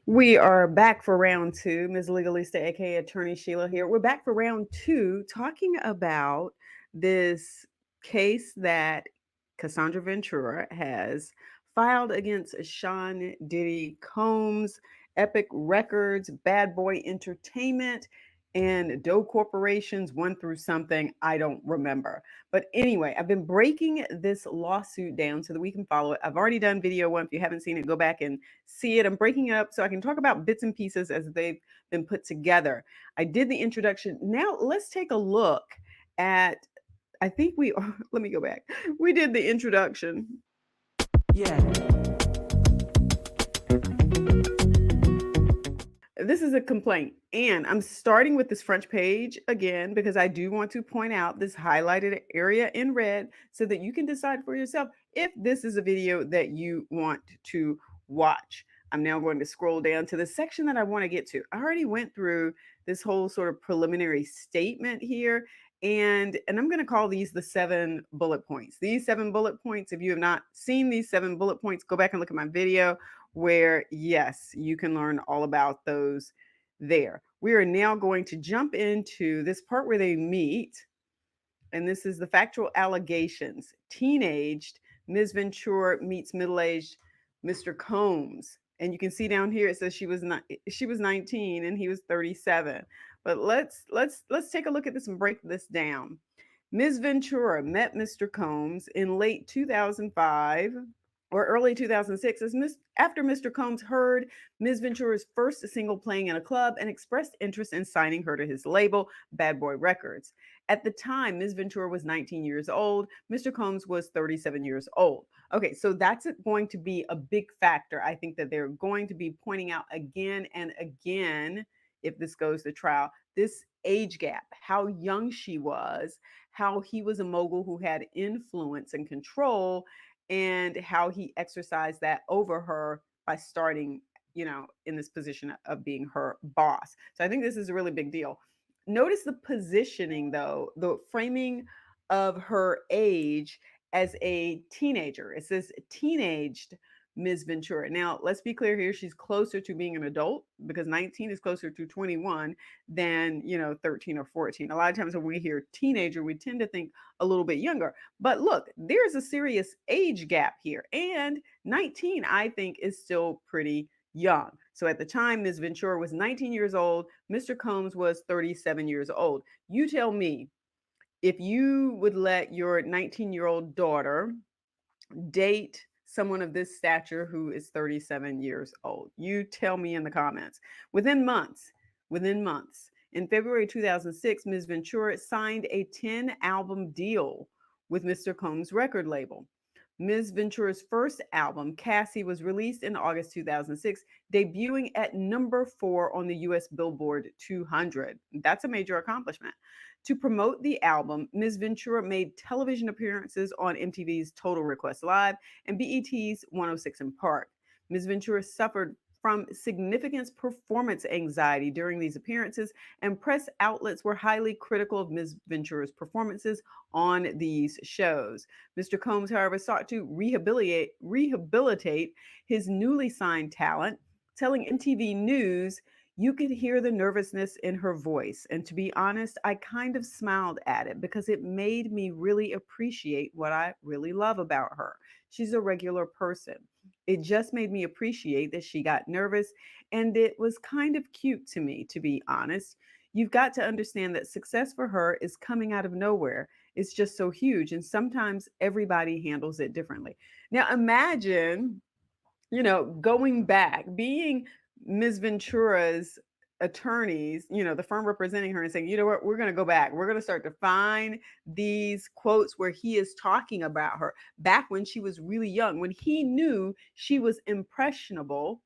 We are back for round two. Ms Legalista, aka Attorney Sheila here. We're back for round two talking about this case that Cassandra Ventura has filed against Sean Diddy Combs, Epic Records, Bad Boy Entertainment, and Doe Corporations, one through something I don't remember. But anyway, I've been breaking this lawsuit down so that we can follow it. I've already done video one. If you haven't seen it, go back and see it. I'm breaking it up so I can talk about bits and pieces as they've been put together. I did the introduction. Now let's take a look at, I think we, let me go back. We did the introduction. Yeah. This is a complaint. And I'm starting with this front page again because I do want to point out this highlighted area in red so that you can decide for yourself if this is a video that you want to watch. I'm now going to scroll down to the section that I want to get to. I already went through this whole sort of preliminary statement here, and I'm going to call these the 7 bullet points. These 7 bullet points, if you have not seen these 7 bullet points, go back and look at my video where, yes, you can learn all about those there. We are now going to jump into this part where they meet, and this is the factual allegations. Teenaged Ms. Ventura meets middle-aged Mr. Combs. And you can see down here it says she was 19 and he was 37. But let's take a look at this and break this down. Ms. Ventura met Mr. Combs in late 2005 or early 2006 after Mr. Combs heard Ms. Ventura's first single playing in a club and expressed interest in signing her to his label, Bad Boy Records. At the time, Ms. Ventura was 19 years old. Mr. Combs was 37 years old. Okay, so that's going to be a big factor. I think that they're going to be pointing out again and again, if this goes to trial, this age gap, how young she was, how he was a mogul who had influence and control, and how he exercised that over her by starting, in this position of being her boss. So I think this is a really big deal. Notice the positioning, though, the framing of her age as a teenager. It says teenaged Ms. Ventura. Now, let's be clear here. She's closer to being an adult because 19 is closer to 21 than, 13 or 14. A lot of times when we hear teenager, we tend to think a little bit younger. But look, there's a serious age gap here. And 19, I think, is still pretty young. So at the time, Ms. Ventura was 19 years old. Mr. Combs was 37 years old. You tell me if you would let your 19-year-old daughter date someone of this stature who is 37 years old. You tell me in the comments. Within months, in February 2006, Ms. Ventura signed a 10-album deal with Mr. Combs' record label. Ms. Ventura's first album, Cassie, was released in August 2006, debuting at number 4 on the US Billboard 200. That's a major accomplishment. To promote the album, Ms. Ventura made television appearances on MTV's Total Request Live and BET's 106 in Park. Ms. Ventura suffered from significant performance anxiety during these appearances, and press outlets were highly critical of Ms. Ventura's performances on these shows. Mr. Combs, however, sought to rehabilitate his newly signed talent, telling MTV News, "You could hear the nervousness in her voice. And to be honest, I kind of smiled at it because it made me really appreciate what I really love about her. She's a regular person. It just made me appreciate that she got nervous, and it was kind of cute to me, to be honest. You've got to understand that success for her is coming out of nowhere. It's just so huge, and sometimes everybody handles it differently." Now imagine, going back, being Ms. Ventura's attorneys, the firm representing her, and saying, you know what, we're going to go back. We're going to start to find these quotes where he is talking about her back when she was really young, when he knew she was impressionable,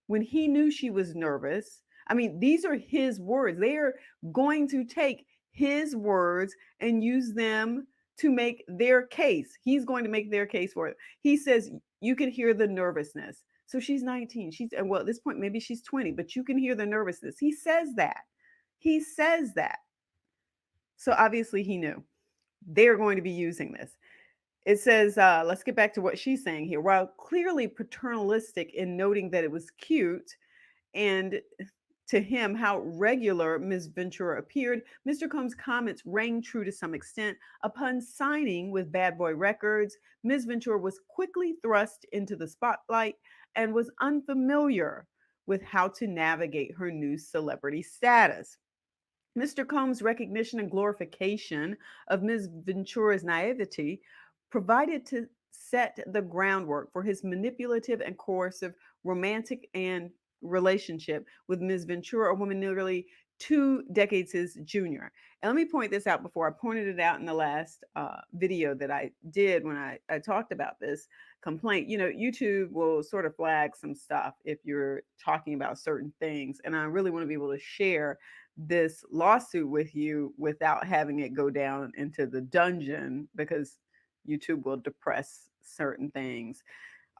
when he knew she was nervous. I mean, these are his words. They are going to take his words and use them to make their case. He's going to make their case for it. He says, you can hear the nervousness. So she's 19. Well, at this point, maybe she's 20, but you can hear the nervousness. He says that. He says that. So obviously he knew. They're going to be using this. It says, let's get back to what she's saying here. While clearly paternalistic in noting that it was cute and to him how regular Ms. Ventura appeared, Mr. Combs' comments rang true to some extent. Upon signing with Bad Boy Records, Ms. Ventura was quickly thrust into the spotlight and was unfamiliar with how to navigate her new celebrity status. Mr. Combs' recognition and glorification of Ms. Ventura's naivety provided to set the groundwork for his manipulative and coercive romantic and relationship with Ms. Ventura, a woman nearly 2 decades his junior. And let me point this out before I pointed it out in the last video that I did when I talked about this complaint. You know, YouTube will sort of flag some stuff if you're talking about certain things. And I really want to be able to share this lawsuit with you without having it go down into the dungeon because YouTube will depress certain things.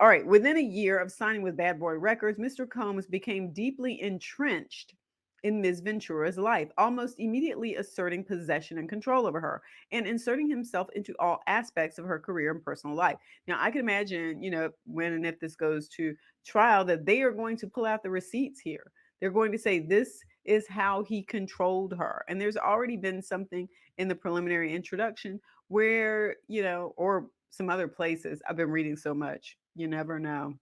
All right, within a year of signing with Bad Boy Records, Mr. Combs became deeply entrenched in Ms. Ventura's life, almost immediately asserting possession and control over her and inserting himself into all aspects of her career and personal life. Now, I can imagine, you know, when and if this goes to trial, that they are going to pull out the receipts here. They're going to say this is how he controlled her. And there's already been something in the preliminary introduction where, you know, or some other places. I've been reading so much, you never know.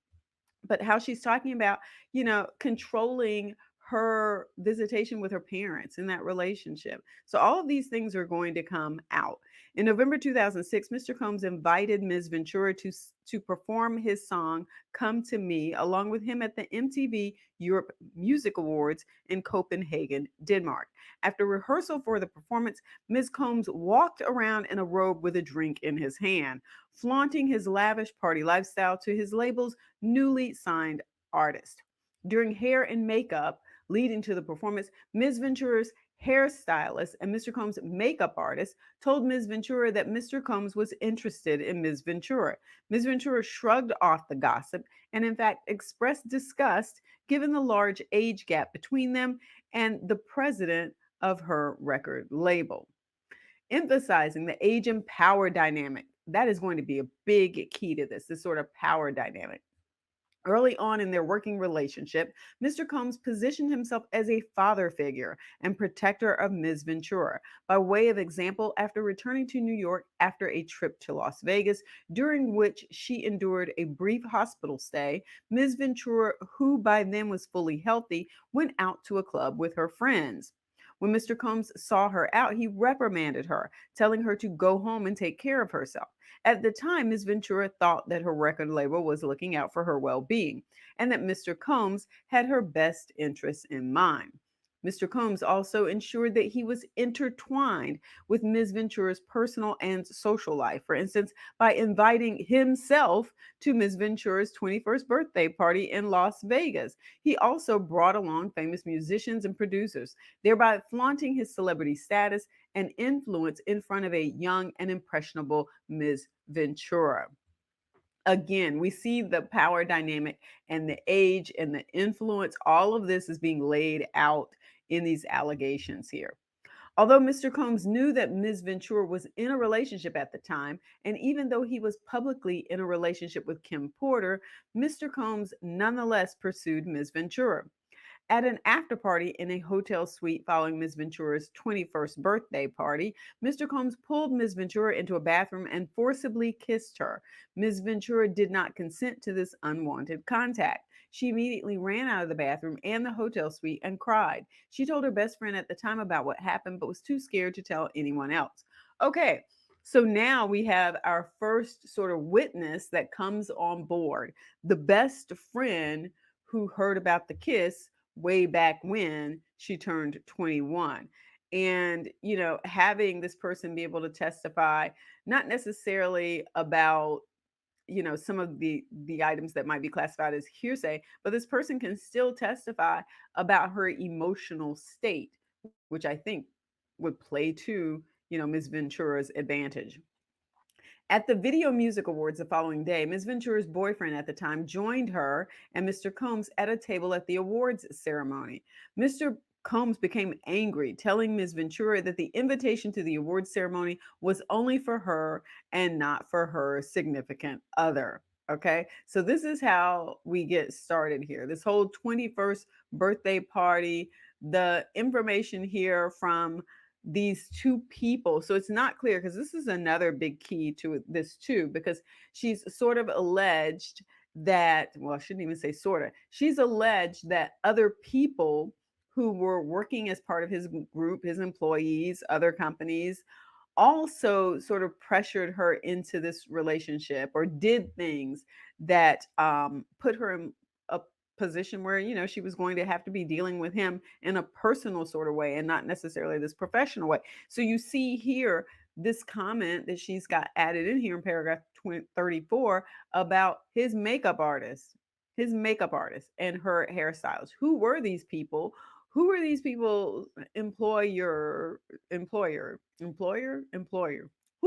But how she's talking about, you know, controlling her visitation with her parents in that relationship. So all of these things are going to come out. In November 2006, Mr. Combs invited Ms. Ventura to perform his song Come to Me along with him at the MTV Europe Music Awards in Copenhagen, Denmark. After rehearsal for the performance, Ms. Combs walked around in a robe with a drink in his hand, flaunting his lavish party lifestyle to his label's newly signed artist. During hair and makeup leading to the performance, Ms. Ventura's hairstylist and Mr. Combs' makeup artist told Ms. Ventura that Mr. Combs was interested in Ms. Ventura. Ms. Ventura shrugged off the gossip and, in fact, expressed disgust given the large age gap between them and the president of her record label, emphasizing the age and power dynamic. That is going to be a big key to this sort of power dynamic. Early on in their working relationship, Mr. Combs positioned himself as a father figure and protector of Ms. Ventura. By way of example, after returning to New York after a trip to Las Vegas, during which she endured a brief hospital stay, Ms. Ventura, who by then was fully healthy, went out to a club with her friends. When Mr. Combs saw her out, he reprimanded her, telling her to go home and take care of herself. At the time, Ms. Ventura thought that her record label was looking out for her well being and that Mr. Combs had her best interests in mind. Mr. Combs also ensured that he was intertwined with Ms. Ventura's personal and social life, for instance, by inviting himself to Ms. Ventura's 21st birthday party in Las Vegas. He also brought along famous musicians and producers, thereby flaunting his celebrity status and influence in front of a young and impressionable Ms. Ventura. Again, we see the power dynamic and the age and the influence. All of this is being laid out in these allegations here. Although Mr. Combs knew that Ms. Ventura was in a relationship at the time, and even though he was publicly in a relationship with Kim Porter, Mr. Combs nonetheless pursued Ms. Ventura. At an after party in a hotel suite following Ms. Ventura's 21st birthday party, Mr. Combs pulled Ms. Ventura into a bathroom and forcibly kissed her. Ms. Ventura did not consent to this unwanted contact. She immediately ran out of the bathroom and the hotel suite and cried. She told her best friend at the time about what happened, but was too scared to tell anyone else. Okay, so now we have our first sort of witness that comes on board. The best friend who heard about the kiss way back when she turned 21. And, you know, having this person be able to testify, not necessarily about, you know, some of the items that might be classified as hearsay, but this person can still testify about her emotional state, which I think would play to, you know, Ms. Ventura's advantage. At the Video Music Awards the following day, Ms. Ventura's boyfriend at the time joined her and Mr. Combs at a table at the awards ceremony. Mr. Combs became angry, telling Ms. Ventura that the invitation to the awards ceremony was only for her and not for her significant other. Okay. So this is how we get started here. This whole 21st birthday party, the information here from these two people. So it's not clear because this is another big key to this too, because she's sort of alleged that, well, I shouldn't even say sort of, she's alleged that other people who were working as part of his group, his employees, other companies, also sort of pressured her into this relationship or did things that put her in a position where she was going to have to be dealing with him in a personal sort of way and not necessarily this professional way. So you see here this comment that she's got added in here in paragraph 34 about his makeup artist and her hairstylist. Who were these people? Who were these people? Employer. Who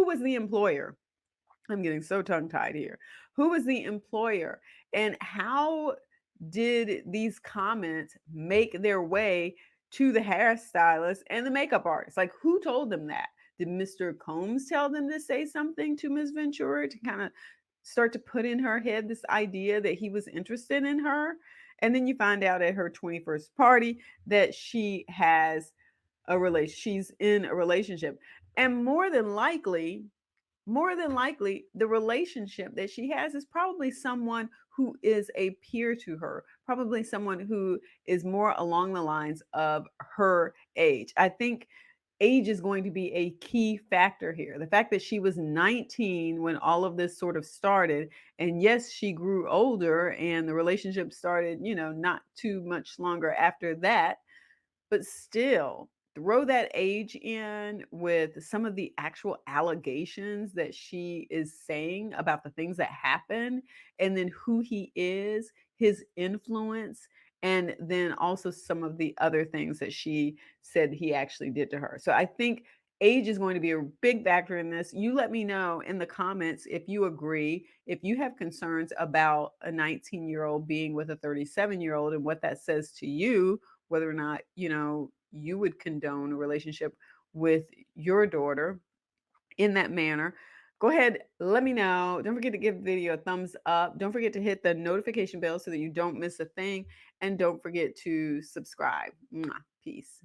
was the employer? I'm getting so tongue tied here. Who was the employer? And how did these comments make their way to the hairstylist and the makeup artist? Like, who told them that? Did Mr. Combs tell them to say something to Ms. Ventura to kind of start to put in her head this idea that he was interested in her? And then you find out at her 21st party that she's in a relationship. And more than likely, the relationship that she has is probably someone who is a peer to her, probably someone who is more along the lines of her age. I think age is going to be a key factor here. The fact that she was 19 when all of this sort of started, and yes, she grew older and the relationship started, not too much longer after that, but still, throw that age in with some of the actual allegations that she is saying about the things that happen, and then who he is, his influence, and then also some of the other things that she said he actually did to her. So I think age is going to be a big factor in this. You let me know in the comments if you agree, if you have concerns about a 19-year-old being with a 37-year-old and what that says to you, whether or not, you would condone a relationship with your daughter in that manner. Go ahead, let me know. Don't forget to give the video a thumbs up. Don't forget to hit the notification bell so that you don't miss a thing. And don't forget to subscribe. Mwah. Peace.